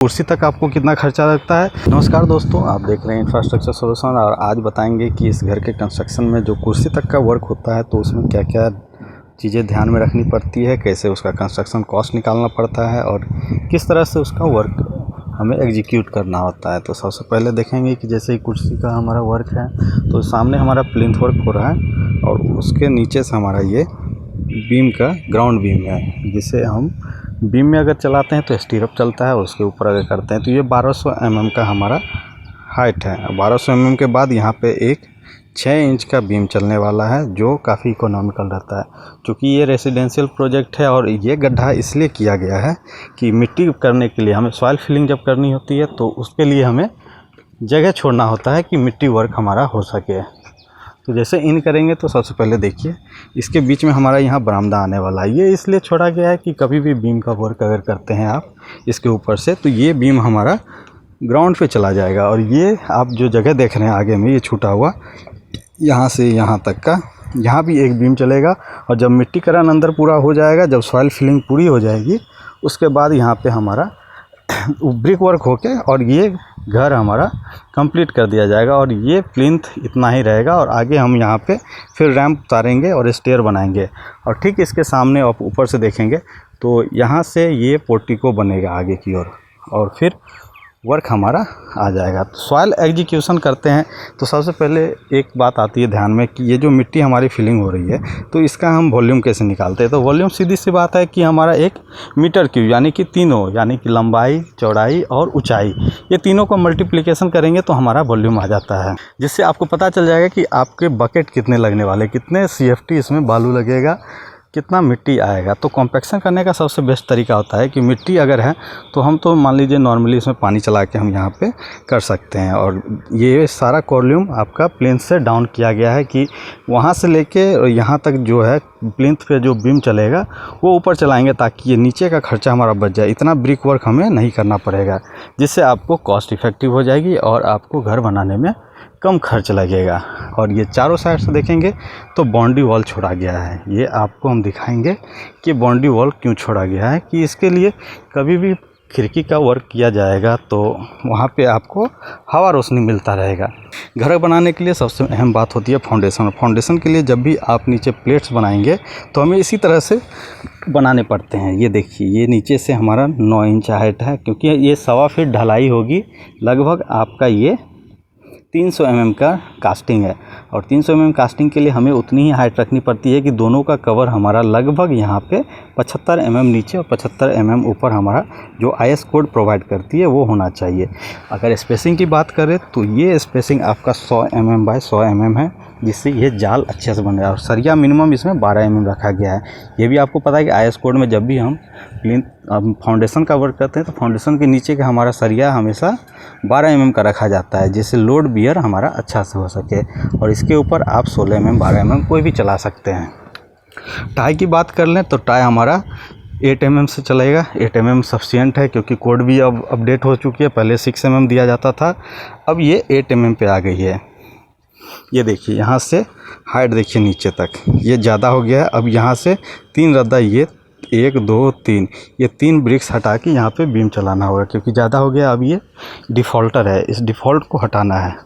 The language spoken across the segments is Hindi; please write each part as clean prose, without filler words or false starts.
कुर्सी तक आपको कितना खर्चा लगता है। नमस्कार दोस्तों, आप देख रहे हैं इंफ्रास्ट्रक्चर सॉल्यूशन और आज बताएंगे कि इस घर के कंस्ट्रक्शन में जो कुर्सी तक का वर्क होता है तो उसमें क्या क्या चीज़ें ध्यान में रखनी पड़ती है, कैसे उसका कंस्ट्रक्शन कॉस्ट निकालना पड़ता है और किस तरह से उसका वर्क हमें एग्जीक्यूट करना होता है। तो सबसे पहले देखेंगे कि जैसे ही कुर्सी का हमारा वर्क है तो सामने हमारा प्लिंथ वर्क हो रहा है और उसके नीचे से हमारा ये बीम का ग्राउंड बीम है, जिसे हम बीम में अगर चलाते हैं तो स्टीरअप चलता है, उसके ऊपर अगर करते हैं तो ये 1200 mm का हमारा हाइट है। 1200 mm के बाद यहाँ पे एक 6 इंच का बीम चलने वाला है जो काफ़ी इकोनॉमिकल रहता है। क्योंकि ये रेसिडेंशियल प्रोजेक्ट है और ये गड्ढा इसलिए किया गया है कि मिट्टी करने के लिए हमें सॉइल फिलिंग जब करनी होती है तो उसके लिए हमें जगह छोड़ना होता है कि मिट्टी वर्क हमारा हो सके। तो जैसे इन करेंगे तो सबसे पहले देखिए इसके बीच में हमारा यहाँ बरामदा आने वाला है। ये इसलिए छोड़ा गया है कि कभी भी बीम का वर्क अगर करते हैं आप इसके ऊपर से तो ये बीम हमारा ग्राउंड पे चला जाएगा। और ये आप जो जगह देख रहे हैं आगे में ये छूटा हुआ, यहाँ से यहाँ तक का यहाँ भी एक बीम चलेगा। और जब मिट्टी करण अंदर पूरा हो जाएगा, जब सॉइल फिलिंग पूरी हो जाएगी, उसके बाद यहाँ पे हमारा ब्रिक वर्क होके और ये घर हमारा कंप्लीट कर दिया जाएगा। और ये प्लिंथ इतना ही रहेगा और आगे हम यहाँ पे फिर रैंप उतारेंगे और स्टेयर बनाएंगे। और ठीक इसके सामने आप ऊपर से देखेंगे तो यहाँ से ये पोर्टिको बनेगा आगे की ओर और फिर वर्क हमारा आ जाएगा। तो सॉइल एग्जीक्यूशन करते हैं तो सबसे पहले एक बात आती है ध्यान में कि ये जो मिट्टी हमारी फिलिंग हो रही है तो इसका हम वॉल्यूम कैसे निकालते हैं। तो वॉल्यूम सीधी सी बात है कि हमारा 1 मीटर क्यूब यानी कि तीनों, यानी कि लंबाई, चौड़ाई और ऊंचाई, ये तीनों को मल्टीप्लिकेशन करेंगे तो हमारा वॉल्यूम आ जाता है, जिससे आपको पता चल जाएगा कि आपके बकेट कितने लगने वाले, कितने CFT इसमें बालू लगेगा, कितना मिट्टी आएगा। तो कॉम्पैक्शन करने का सबसे बेस्ट तरीका होता है कि मिट्टी अगर है तो हम तो मान लीजिए नॉर्मली इसमें पानी चला के हम यहाँ पे कर सकते हैं। और ये सारा कॉल्यूम आपका प्लिंथ से डाउन किया गया है कि वहाँ से लेके यहाँ तक जो है प्लिंथ पे जो बीम चलेगा वो ऊपर चलाएंगे ताकि ये नीचे का खर्चा हमारा बच जाए। इतना ब्रिक वर्क हमें नहीं करना पड़ेगा, जिससे आपको कॉस्ट इफ़ेक्टिव हो जाएगी और आपको घर बनाने में कम खर्च लगेगा। और ये चारों साइड से देखेंगे तो बाउंड्री वॉल छोड़ा गया है। ये आपको हम दिखाएंगे कि बाउंड्री वॉल क्यों छोड़ा गया है, कि इसके लिए कभी भी खिड़की का वर्क किया जाएगा तो वहाँ पे आपको हवा रोशनी मिलता रहेगा। घर बनाने के लिए सबसे अहम बात होती है फाउंडेशन। फाउंडेशन के लिए जब भी आप नीचे प्लेट्स बनाएंगे तो हमें इसी तरह से बनाने पड़ते हैं। ये देखिए, ये नीचे से हमारा 9 इंच हाइट है, क्योंकि ये 1.25 फीट ढलाई होगी। लगभग आपका ये 300 mm का कास्टिंग है और 300 mm कास्टिंग के लिए हमें उतनी ही हाइट रखनी पड़ती है कि दोनों का कवर हमारा लगभग यहाँ पे 75 mm नीचे और 75 mm ऊपर हमारा जो IS कोड प्रोवाइड करती है वो होना चाहिए। अगर स्पेसिंग की बात करें तो ये स्पेसिंग आपका 100 mm बाय 100 mm है, जिससे ये जाल अच्छे से बन रहा है। और सरिया मिनिमम इसमें 12 mm रखा गया है। ये भी आपको पता है कि IS कोड में जब भी हम फाउंडेशन का वर्क करते हैं तो फाउंडेशन के नीचे का हमारा सरिया हमेशा 12 mm का रखा जाता है, जिससे लोड बियर हमारा अच्छा से हो सके। और इसके ऊपर आप 16 mm 12 mm कोई भी चला सकते हैं। टाई की बात कर लें तो टाई हमारा 8 mm से चलेगा। 8 mm सफिशिएंट है, क्योंकि कोड भी अब अपडेट हो चुकी है। पहले 6 mm दिया जाता था, अब ये 8 mm पे आ गई है। ये देखिए, यहाँ से हाइट देखिए नीचे तक ये ज़्यादा हो गया है। अब यहाँ से 3 रद्दा, ये 1 2 3, ये 3 ब्रिक्स हटा के यहाँ पे बीम चलाना होगा, क्योंकि ज़्यादा हो गया। अब ये डिफ़ॉल्टर है, इस डिफ़ॉल्ट को हटाना है।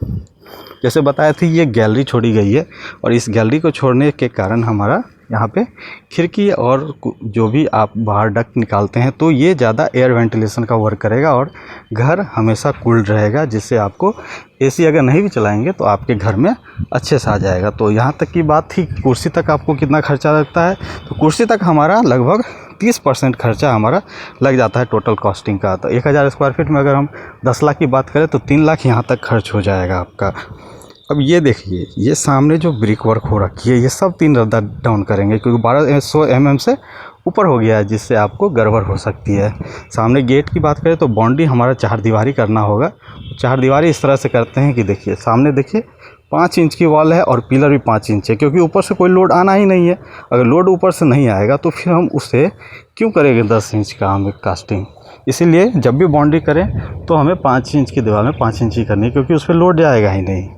जैसे बताया थी ये गैलरी छोड़ी गई है और इस गैलरी को छोड़ने के कारण हमारा यहाँ पे खिड़की और जो भी आप बाहर डक्ट निकालते हैं तो ये ज़्यादा एयर वेंटिलेशन का वर्क करेगा और घर हमेशा कूल्ड रहेगा, जिससे आपको AC अगर नहीं भी चलाएंगे तो आपके घर में अच्छे से आ जाएगा। तो यहाँ तक की बात थी कुर्सी तक आपको कितना खर्चा लगता है। तो कुर्सी तक हमारा लगभग 30% खर्चा हमारा लग जाता है टोटल कॉस्टिंग का। तो 1000 स्क्वायर फीट में अगर हम 10 लाख की बात करें तो 3 लाख यहाँ तक खर्च हो जाएगा आपका। अब ये देखिए, ये सामने जो ब्रिक वर्क हो रखी है ये सब 3 रद्दा डाउन करेंगे, क्योंकि 1200 mm से ऊपर हो गया है, जिससे आपको गड़बड़ हो सकती है। सामने गेट की बात करें तो बाउंड्री हमारा 4 दीवारी करना होगा। 4 दीवारी इस तरह से करते हैं कि देखिए सामने देखिए 5 इंच की वॉल है और पिलर भी 5 इंच है, क्योंकि ऊपर से कोई लोड आना ही नहीं है। अगर लोड ऊपर से नहीं आएगा तो फिर हम उसे क्यों करेंगे 10 इंच का हमें कास्टिंग। इसीलिए जब भी बाउंड्री करें तो हमें 5 इंच की दीवार में 5 इंच ही करनी है, क्योंकि उस पर लोड जाएगा ही नहीं।